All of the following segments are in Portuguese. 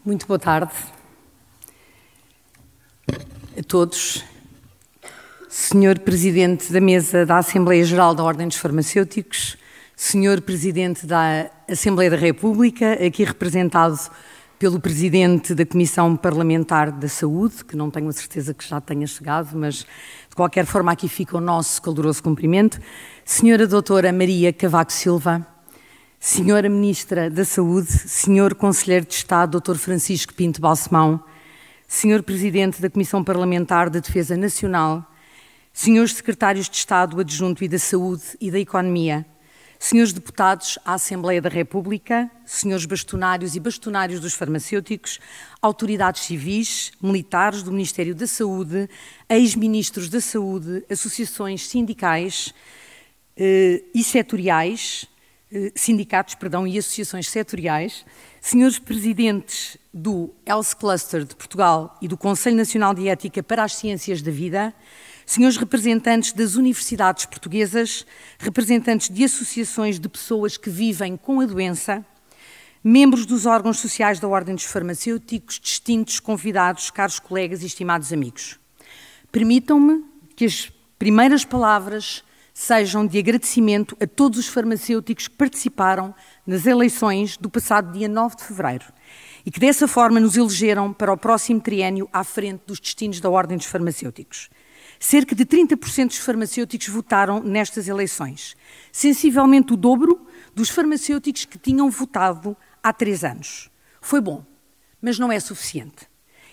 Muito boa tarde a todos. Senhor Presidente da Mesa da Assembleia Geral da Ordem dos Farmacêuticos, Senhor Presidente da Assembleia da República, aqui representado pelo Presidente da Comissão Parlamentar da Saúde, que não tenho a certeza que já tenha chegado, mas de qualquer forma aqui fica o nosso caloroso cumprimento, Senhora Doutora Maria Cavaco Silva, Senhora Ministra da Saúde, Senhor Conselheiro de Estado, Dr. Francisco Pinto Balsemão, Senhor Presidente da Comissão Parlamentar da Defesa Nacional, Senhores Secretários de Estado Adjunto e da Saúde e da Economia, Senhores Deputados à Assembleia da República, Senhores Bastonários e Bastonários dos Farmacêuticos, autoridades civis, militares do Ministério da Saúde, ex-ministros da Saúde, associações sindicais e setoriais, sindicatos, e associações setoriais, senhores presidentes do Health Cluster de Portugal e do Conselho Nacional de Ética para as Ciências da Vida, senhores representantes das universidades portuguesas, representantes de associações de pessoas que vivem com a doença, membros dos órgãos sociais da Ordem dos Farmacêuticos, distintos convidados, caros colegas e estimados amigos. Permitam-me que as primeiras palavras sejam de agradecimento a todos os farmacêuticos que participaram nas eleições do passado dia 9 de fevereiro e que dessa forma nos elegeram para o próximo triênio à frente dos destinos da Ordem dos Farmacêuticos. Cerca de 30% dos farmacêuticos votaram nestas eleições, sensivelmente o dobro dos farmacêuticos que tinham votado há 3 anos. Foi bom, mas não é suficiente.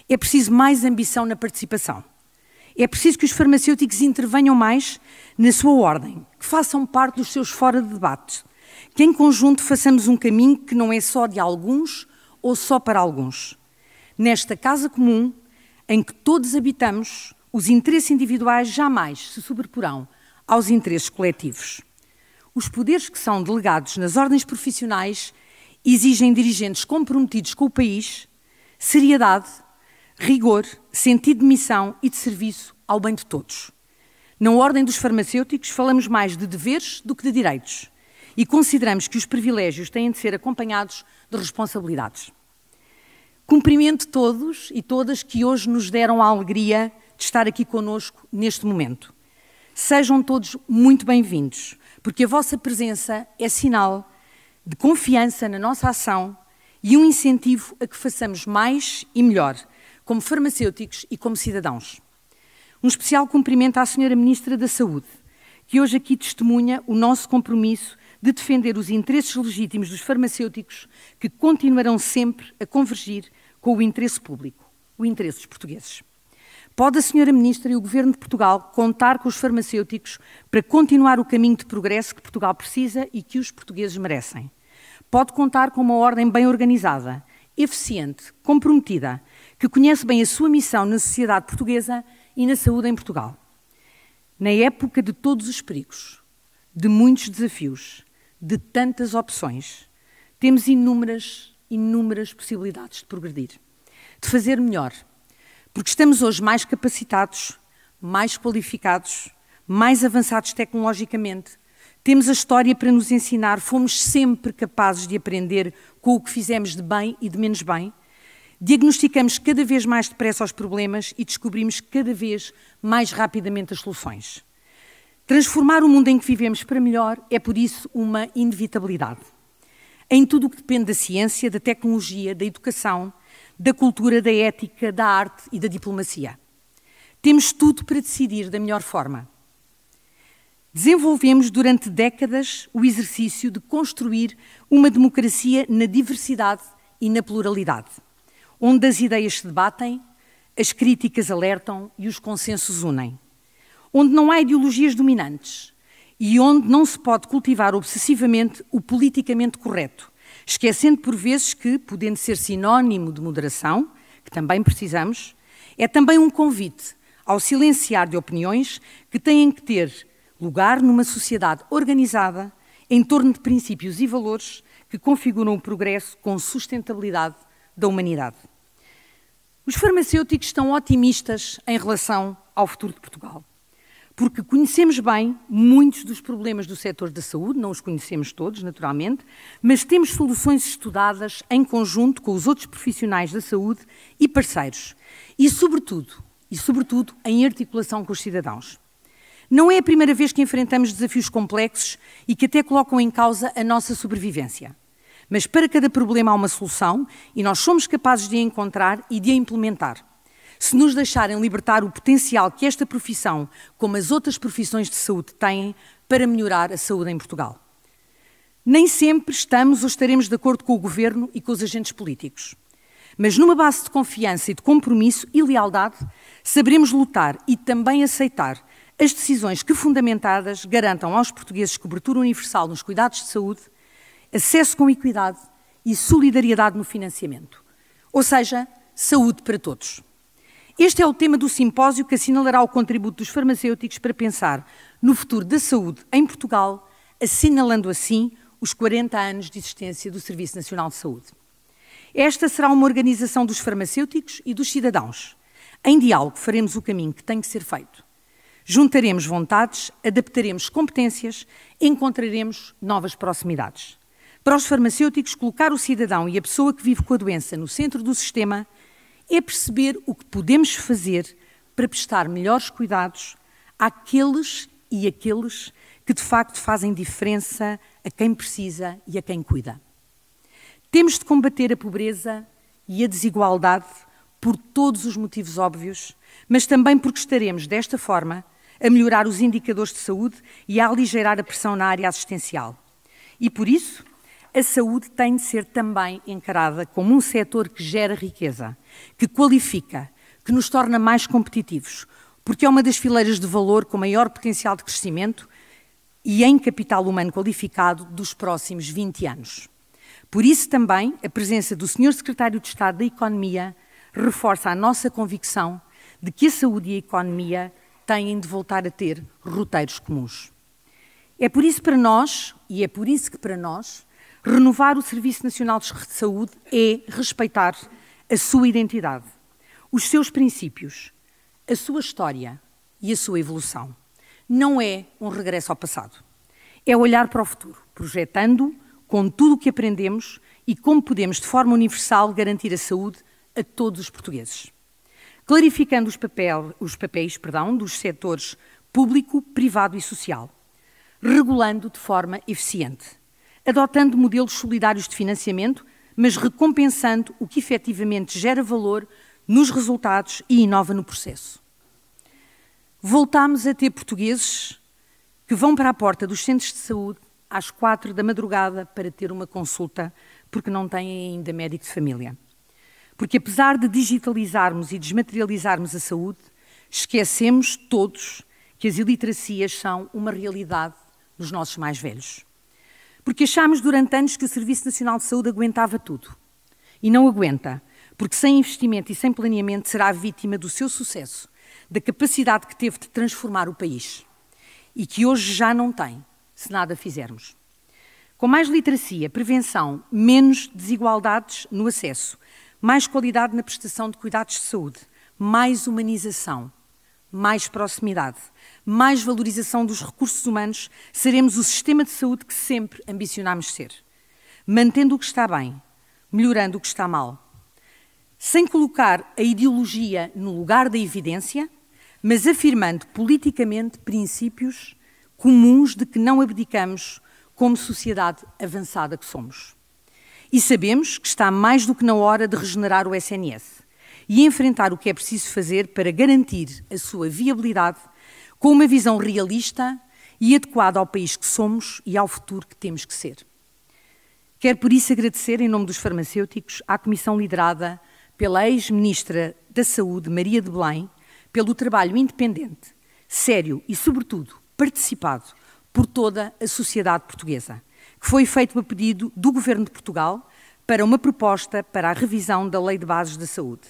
É preciso mais ambição na participação. É preciso que os farmacêuticos intervenham mais na sua ordem, que façam parte dos seus fora de debate, que em conjunto façamos um caminho que não é só de alguns ou só para alguns. Nesta casa comum, em que todos habitamos, os interesses individuais jamais se sobreporão aos interesses coletivos. Os poderes que são delegados nas ordens profissionais exigem dirigentes comprometidos com o país, seriedade, rigor, sentido de missão e de serviço ao bem de todos. Na Ordem dos Farmacêuticos falamos mais de deveres do que de direitos e consideramos que os privilégios têm de ser acompanhados de responsabilidades. Cumprimento todos e todas que hoje nos deram a alegria de estar aqui conosco neste momento. Sejam todos muito bem-vindos, porque a vossa presença é sinal de confiança na nossa ação e um incentivo a que façamos mais e melhor, como farmacêuticos e como cidadãos. Um especial cumprimento à Senhora Ministra da Saúde, que hoje aqui testemunha o nosso compromisso de defender os interesses legítimos dos farmacêuticos que continuarão sempre a convergir com o interesse público, o interesse dos portugueses. Pode a Senhora Ministra e o Governo de Portugal contar com os farmacêuticos para continuar o caminho de progresso que Portugal precisa e que os portugueses merecem. Pode contar com uma ordem bem organizada, eficiente, comprometida, que conhece bem a sua missão na sociedade portuguesa e na saúde em Portugal. Na época de todos os perigos, de muitos desafios, de tantas opções, temos inúmeras possibilidades de progredir, de fazer melhor, porque estamos hoje mais capacitados, mais qualificados, mais avançados tecnologicamente, temos a história para nos ensinar, fomos sempre capazes de aprender com o que fizemos de bem e de menos bem, diagnosticamos cada vez mais depressa os problemas e descobrimos cada vez mais rapidamente as soluções. Transformar o mundo em que vivemos para melhor é, por isso, uma inevitabilidade. Em tudo o que depende da ciência, da tecnologia, da educação, da cultura, da ética, da arte e da diplomacia. Temos tudo para decidir da melhor forma. Desenvolvemos durante décadas o exercício de construir uma democracia na diversidade e na pluralidade, onde as ideias se debatem, as críticas alertam e os consensos unem, onde não há ideologias dominantes e onde não se pode cultivar obsessivamente o politicamente correto, esquecendo por vezes que, podendo ser sinónimo de moderação, que também precisamos, é também um convite ao silenciar de opiniões que têm que ter lugar numa sociedade organizada em torno de princípios e valores que configuram o progresso com sustentabilidade da humanidade. Os farmacêuticos estão otimistas em relação ao futuro de Portugal, porque conhecemos bem muitos dos problemas do setor da saúde, não os conhecemos todos, naturalmente, mas temos soluções estudadas em conjunto com os outros profissionais da saúde e parceiros, e sobretudo, em articulação com os cidadãos. Não é a primeira vez que enfrentamos desafios complexos e que até colocam em causa a nossa sobrevivência. Mas para cada problema há uma solução e nós somos capazes de a encontrar e de a implementar. Se nos deixarem libertar o potencial que esta profissão, como as outras profissões de saúde, têm para melhorar a saúde em Portugal. Nem sempre estamos ou estaremos de acordo com o Governo e com os agentes políticos. Mas numa base de confiança e de compromisso e lealdade, saberemos lutar e também aceitar as decisões que, fundamentadas, garantam aos portugueses cobertura universal nos cuidados de saúde, acesso com equidade e solidariedade no financiamento. Ou seja, saúde para todos. Este é o tema do simpósio que assinalará o contributo dos farmacêuticos para pensar no futuro da saúde em Portugal, assinalando assim os 40 anos de existência do Serviço Nacional de Saúde. Esta será uma organização dos farmacêuticos e dos cidadãos. Em diálogo faremos o caminho que tem que ser feito. Juntaremos vontades, adaptaremos competências, encontraremos novas proximidades. Para os farmacêuticos, colocar o cidadão e a pessoa que vive com a doença no centro do sistema é perceber o que podemos fazer para prestar melhores cuidados àqueles e àqueles que de facto fazem diferença a quem precisa e a quem cuida. Temos de combater a pobreza e a desigualdade por todos os motivos óbvios, mas também porque estaremos, desta forma, a melhorar os indicadores de saúde e a aligeirar a pressão na área assistencial. E por isso, a saúde tem de ser também encarada como um setor que gera riqueza, que qualifica, que nos torna mais competitivos, porque é uma das fileiras de valor com maior potencial de crescimento e em capital humano qualificado dos próximos 20 anos. Por isso também, a presença do Sr. Secretário de Estado da Economia reforça a nossa convicção de que a saúde e a economia têm de voltar a ter roteiros comuns. É por isso para nós, e é por isso que para nós, renovar o Serviço Nacional de Saúde é respeitar a sua identidade, os seus princípios, a sua história e a sua evolução. Não é um regresso ao passado. É olhar para o futuro, projetando com tudo o que aprendemos e como podemos, de forma universal, garantir a saúde a todos os portugueses. Clarificando os papéis dos setores público, privado e social. Regulando de forma eficiente. Adotando modelos solidários de financiamento, mas recompensando o que efetivamente gera valor nos resultados e inova no processo. Voltámos a ter portugueses que vão para a porta dos centros de saúde às 4 da madrugada para ter uma consulta, porque não têm ainda médico de família. Porque apesar de digitalizarmos e desmaterializarmos a saúde, esquecemos todos que as iliteracias são uma realidade nos nossos mais velhos. Porque achámos durante anos que o Serviço Nacional de Saúde aguentava tudo. E não aguenta, porque sem investimento e sem planeamento será vítima do seu sucesso, da capacidade que teve de transformar o país. E que hoje já não tem, se nada fizermos. Com mais literacia, prevenção, menos desigualdades no acesso, mais qualidade na prestação de cuidados de saúde, mais humanização, mais proximidade, mais valorização dos recursos humanos, seremos o sistema de saúde que sempre ambicionámos ser. Mantendo o que está bem, melhorando o que está mal. Sem colocar a ideologia no lugar da evidência, mas afirmando politicamente princípios comuns de que não abdicamos como sociedade avançada que somos. E sabemos que está mais do que na hora de regenerar o SNS e enfrentar o que é preciso fazer para garantir a sua viabilidade com uma visão realista e adequada ao país que somos e ao futuro que temos que ser. Quero por isso agradecer, em nome dos farmacêuticos, à comissão liderada pela ex-ministra da Saúde, Maria de Belém, pelo trabalho independente, sério e, sobretudo, participado por toda a sociedade portuguesa, que foi feito a pedido do Governo de Portugal para uma proposta para a revisão da Lei de Bases da Saúde.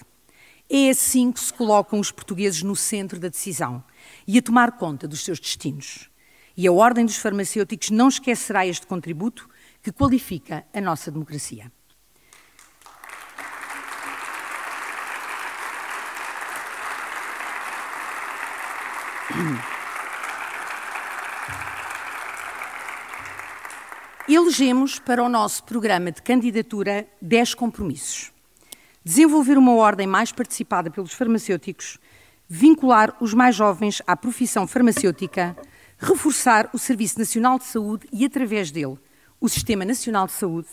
É assim que se colocam os portugueses no centro da decisão e a tomar conta dos seus destinos. E a Ordem dos Farmacêuticos não esquecerá este contributo que qualifica a nossa democracia. Elegemos para o nosso programa de candidatura 10 compromissos. Desenvolver uma ordem mais participada pelos farmacêuticos, vincular os mais jovens à profissão farmacêutica, reforçar o Serviço Nacional de Saúde e, através dele, o Sistema Nacional de Saúde,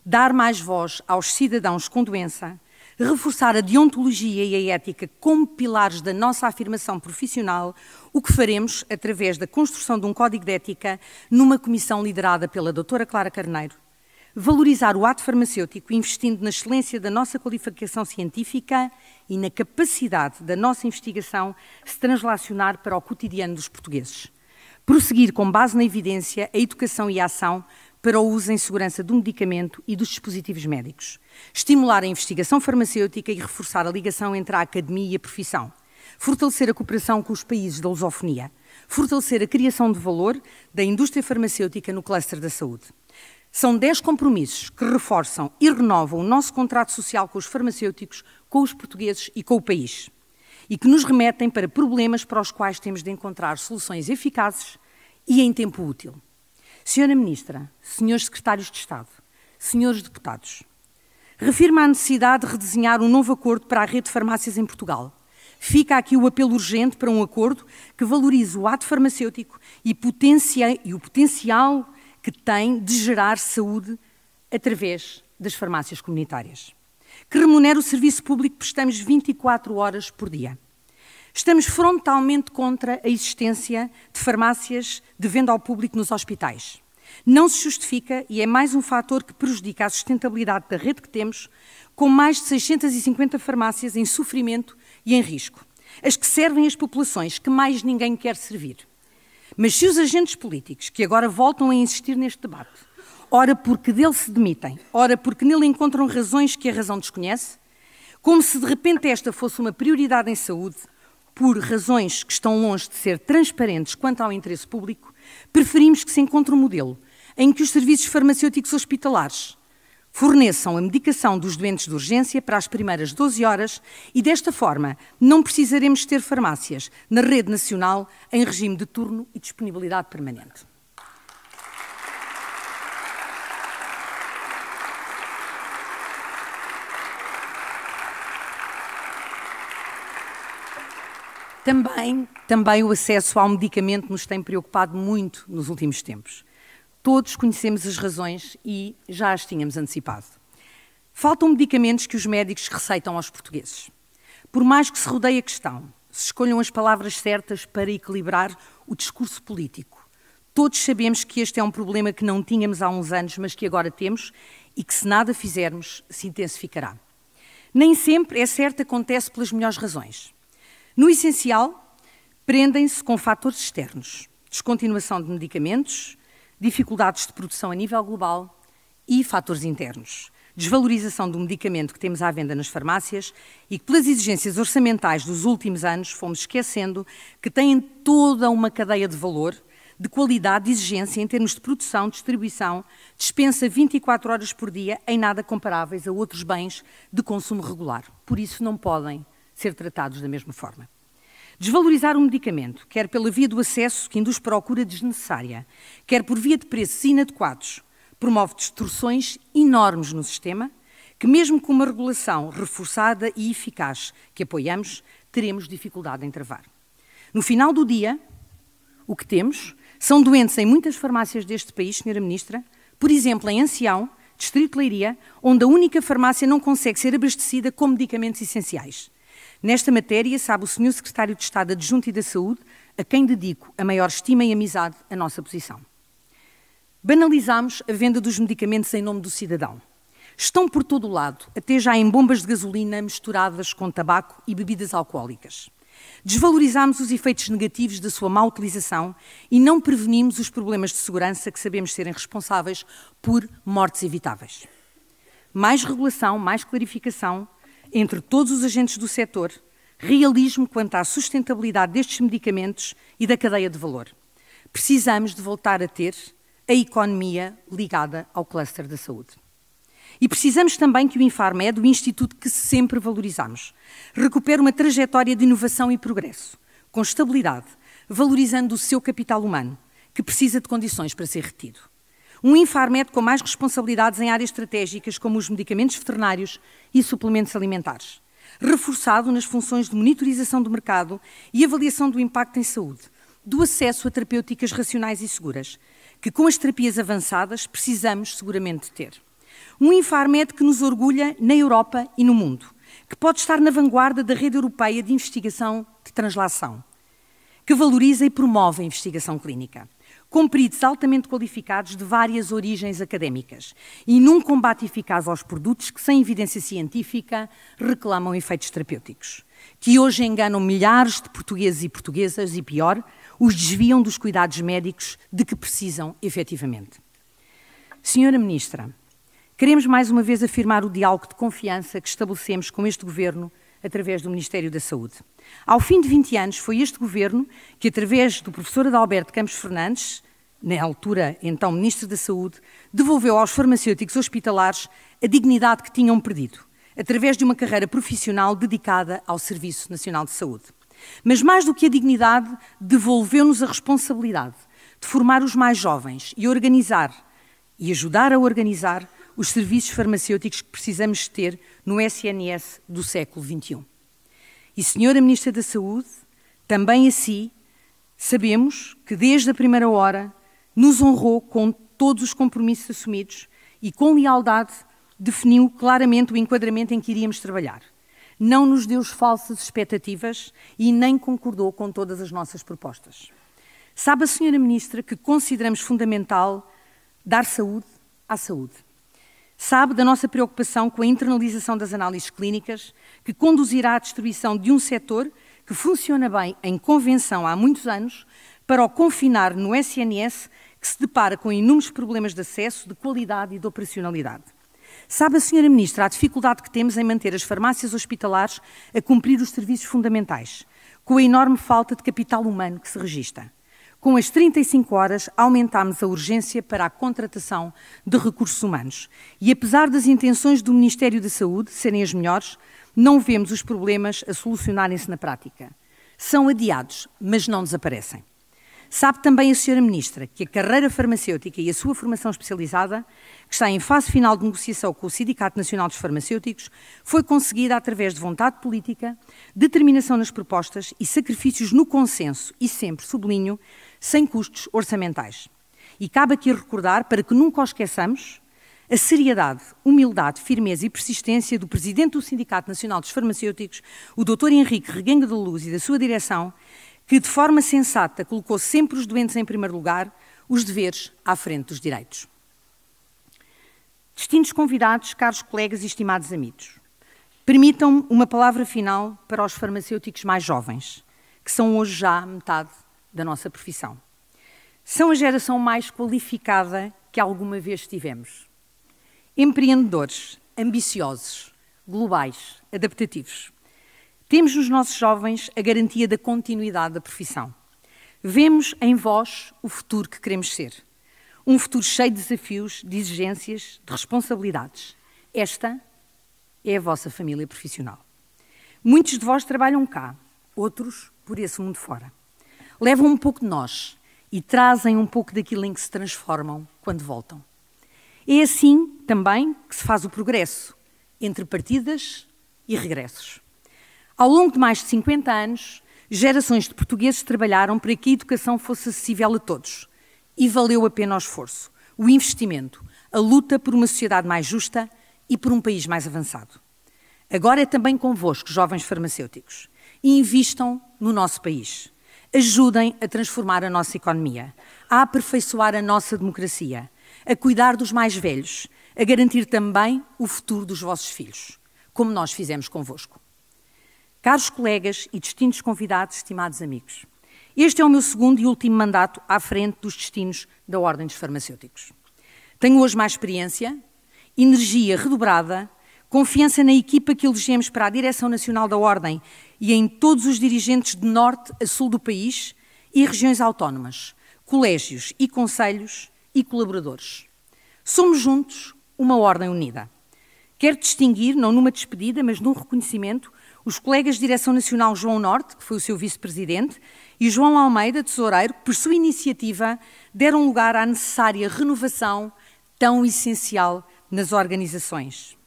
dar mais voz aos cidadãos com doença, reforçar a deontologia e a ética como pilares da nossa afirmação profissional, o que faremos através da construção de um código de ética numa comissão liderada pela doutora Clara Carneiro, valorizar o ato farmacêutico investindo na excelência da nossa qualificação científica e na capacidade da nossa investigação se translacionar para o cotidiano dos portugueses. Prosseguir com base na evidência a educação e a ação para o uso em segurança do medicamento e dos dispositivos médicos. Estimular a investigação farmacêutica e reforçar a ligação entre a academia e a profissão. Fortalecer a cooperação com os países da lusofonia. Fortalecer a criação de valor da indústria farmacêutica no cluster da saúde. São 10 compromissos que reforçam e renovam o nosso contrato social com os farmacêuticos, com os portugueses e com o país. E que nos remetem para problemas para os quais temos de encontrar soluções eficazes e em tempo útil. Senhora Ministra, Senhores Secretários de Estado, Senhores Deputados, reafirma a necessidade de redesenhar um novo acordo para a rede de farmácias em Portugal. Fica aqui o apelo urgente para um acordo que valorize o ato farmacêutico e o potencial que tem de gerar saúde através das farmácias comunitárias. Que remunere o serviço público que prestamos 24 horas por dia. Estamos frontalmente contra a existência de farmácias de venda ao público nos hospitais. Não se justifica e é mais um fator que prejudica a sustentabilidade da rede que temos, com mais de 650 farmácias em sofrimento e em risco. As que servem as populações que mais ninguém quer servir. Mas se os agentes políticos, que agora voltam a insistir neste debate, ora porque dele se demitem, ora porque nele encontram razões que a razão desconhece, como se de repente esta fosse uma prioridade em saúde, por razões que estão longe de ser transparentes quanto ao interesse público, preferimos que se encontre um modelo em que os serviços farmacêuticos hospitalares forneçam a medicação dos doentes de urgência para as primeiras 12 horas e, desta forma, não precisaremos ter farmácias na rede nacional em regime de turno e disponibilidade permanente. Também o acesso ao medicamento nos tem preocupado muito nos últimos tempos. Todos conhecemos as razões e já as tínhamos antecipado. Faltam medicamentos que os médicos receitam aos portugueses. Por mais que se rodeie a questão, se escolham as palavras certas para equilibrar o discurso político. Todos sabemos que este é um problema que não tínhamos há uns anos, mas que agora temos e que, se nada fizermos, se intensificará. Nem sempre, é certo, acontece pelas melhores razões. No essencial, prendem-se com fatores externos, descontinuação de medicamentos, dificuldades de produção a nível global e fatores internos, desvalorização do medicamento que temos à venda nas farmácias e que, pelas exigências orçamentais dos últimos anos, fomos esquecendo que têm toda uma cadeia de valor, de qualidade e exigência em termos de produção, distribuição, dispensa 24 horas por dia, em nada comparáveis a outros bens de consumo regular. Por isso, não podem ser tratados da mesma forma. Desvalorizar um medicamento, quer pela via do acesso, que induz procura desnecessária, quer por via de preços inadequados, promove distorções enormes no sistema, que mesmo com uma regulação reforçada e eficaz que apoiamos, teremos dificuldade em travar. No final do dia, o que temos são doentes em muitas farmácias deste país, Sra. Ministra, por exemplo, em Ancião, Distrito de Leiria, onde a única farmácia não consegue ser abastecida com medicamentos essenciais. Nesta matéria, sabe o Sr. Secretário de Estado Adjunto e da Saúde, a quem dedico a maior estima e amizade, a nossa posição. Banalizamos a venda dos medicamentos em nome do cidadão. Estão por todo o lado, até já em bombas de gasolina misturadas com tabaco e bebidas alcoólicas. Desvalorizamos os efeitos negativos da sua má utilização e não prevenimos os problemas de segurança que sabemos serem responsáveis por mortes evitáveis. Mais regulação, mais clarificação entre todos os agentes do setor, realismo quanto à sustentabilidade destes medicamentos e da cadeia de valor. Precisamos de voltar a ter a economia ligada ao cluster da saúde. E precisamos também que o Infarmed, o instituto que sempre valorizamos, recupere uma trajetória de inovação e progresso, com estabilidade, valorizando o seu capital humano, que precisa de condições para ser retido. Um Infarmed com mais responsabilidades em áreas estratégicas como os medicamentos veterinários e suplementos alimentares. Reforçado nas funções de monitorização do mercado e avaliação do impacto em saúde, do acesso a terapêuticas racionais e seguras, que com as terapias avançadas precisamos seguramente ter. Um Infarmed que nos orgulha na Europa e no mundo, que pode estar na vanguarda da rede europeia de investigação de translação, que valoriza e promove a investigação clínica, com peritos altamente qualificados de várias origens académicas e num combate eficaz aos produtos que, sem evidência científica, reclamam efeitos terapêuticos, que hoje enganam milhares de portugueses e portuguesas e, pior, os desviam dos cuidados médicos de que precisam efetivamente. Senhora Ministra, queremos mais uma vez afirmar o diálogo de confiança que estabelecemos com este Governo através do Ministério da Saúde. Ao fim de 20 anos, foi este Governo que, através do professor Adalberto Campos Fernandes, na altura, então, Ministro da Saúde, devolveu aos farmacêuticos hospitalares a dignidade que tinham perdido, através de uma carreira profissional dedicada ao Serviço Nacional de Saúde. Mas, mais do que a dignidade, devolveu-nos a responsabilidade de formar os mais jovens e organizar, e ajudar a organizar, os serviços farmacêuticos que precisamos ter no SNS do século XXI. E, Senhora Ministra da Saúde, também assim sabemos que desde a primeira hora nos honrou com todos os compromissos assumidos e com lealdade definiu claramente o enquadramento em que iríamos trabalhar. Não nos deu falsas expectativas e nem concordou com todas as nossas propostas. Sabe a Senhora Ministra que consideramos fundamental dar saúde à saúde. Sabe da nossa preocupação com a internalização das análises clínicas, que conduzirá à destruição de um setor que funciona bem em convenção há muitos anos, para o confinar no SNS, que se depara com inúmeros problemas de acesso, de qualidade e de operacionalidade. Sabe a Senhora Ministra a dificuldade que temos em manter as farmácias hospitalares a cumprir os serviços fundamentais, com a enorme falta de capital humano que se registra. Com as 35 horas, aumentámos a urgência para a contratação de recursos humanos. E apesar das intenções do Ministério da Saúde serem as melhores, não vemos os problemas a solucionarem-se na prática. São adiados, mas não desaparecem. Sabe também a Senhora Ministra que a carreira farmacêutica e a sua formação especializada, que está em fase final de negociação com o Sindicato Nacional dos Farmacêuticos, foi conseguida através de vontade política, determinação nas propostas e sacrifícios no consenso e sempre, sublinho, sem custos orçamentais. E cabe aqui recordar, para que nunca o esqueçamos, a seriedade, humildade, firmeza e persistência do Presidente do Sindicato Nacional dos Farmacêuticos, o Dr. Henrique Reguenga da Luz, e da sua direção, que de forma sensata colocou sempre os doentes em primeiro lugar, os deveres à frente dos direitos. Distintos convidados, caros colegas e estimados amigos, permitam-me uma palavra final para os farmacêuticos mais jovens, que são hoje já metade da nossa profissão. São a geração mais qualificada que alguma vez tivemos. Empreendedores, ambiciosos, globais, adaptativos. Temos nos nossos jovens a garantia da continuidade da profissão. Vemos em vós o futuro que queremos ser. Um futuro cheio de desafios, de exigências, de responsabilidades. Esta é a vossa família profissional. Muitos de vós trabalham cá, outros por esse mundo fora. Levam um pouco de nós e trazem um pouco daquilo em que se transformam quando voltam. É assim também que se faz o progresso, entre partidas e regressos. Ao longo de mais de 50 anos, gerações de portugueses trabalharam para que a educação fosse acessível a todos. E valeu a pena o esforço, o investimento, a luta por uma sociedade mais justa e por um país mais avançado. Agora é também convosco, jovens farmacêuticos. Invistam no nosso país. Ajudem a transformar a nossa economia, a aperfeiçoar a nossa democracia, a cuidar dos mais velhos, a garantir também o futuro dos vossos filhos, como nós fizemos convosco. Caros colegas e distintos convidados, estimados amigos, este é o meu segundo e último mandato à frente dos destinos da Ordem dos Farmacêuticos. Tenho hoje mais experiência, energia redobrada, confiança na equipa que elegemos para a Direção Nacional da Ordem e em todos os dirigentes de norte a sul do país e regiões autónomas, colégios e conselhos e colaboradores. Somos juntos uma Ordem unida. Quero distinguir, não numa despedida, mas num reconhecimento, os colegas de Direção Nacional João Norte, que foi o seu vice-presidente, e João Almeida, tesoureiro, que por sua iniciativa deram lugar à necessária renovação tão essencial nas organizações.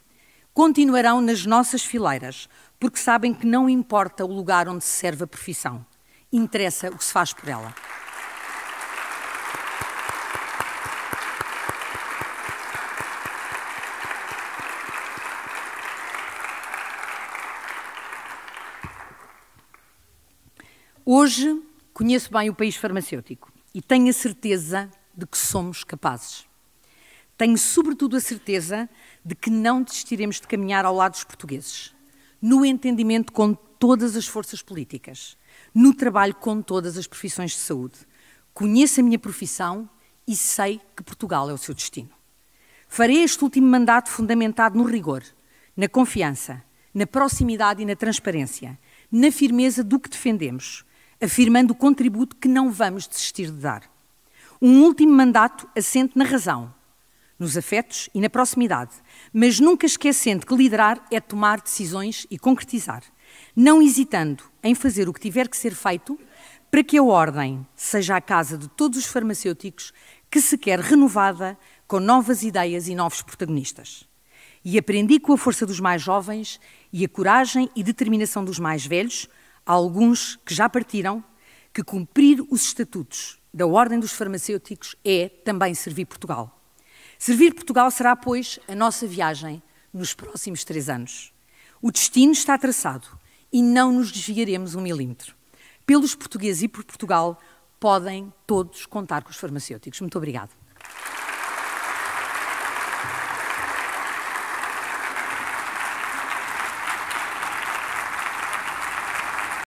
Continuarão nas nossas fileiras, porque sabem que não importa o lugar onde se serve a profissão, interessa o que se faz por ela. Hoje conheço bem o país farmacêutico e tenho a certeza de que somos capazes. Tenho sobretudo a certeza de que não desistiremos de caminhar ao lado dos portugueses, no entendimento com todas as forças políticas, no trabalho com todas as profissões de saúde. Conheço a minha profissão e sei que Portugal é o seu destino. Farei este último mandato fundamentado no rigor, na confiança, na proximidade e na transparência, na firmeza do que defendemos, afirmando o contributo que não vamos desistir de dar. Um último mandato assente na razão, nos afetos e na proximidade, mas nunca esquecendo que liderar é tomar decisões e concretizar, não hesitando em fazer o que tiver que ser feito para que a Ordem seja a casa de todos os farmacêuticos que se quer renovada com novas ideias e novos protagonistas. E aprendi com a força dos mais jovens e a coragem e determinação dos mais velhos, alguns que já partiram, que cumprir os estatutos da Ordem dos Farmacêuticos é também servir Portugal. Servir Portugal será, pois, a nossa viagem nos próximos 3 anos. O destino está traçado e não nos desviaremos 1 milímetro. Pelos portugueses e por Portugal, podem todos contar com os farmacêuticos. Muito obrigada.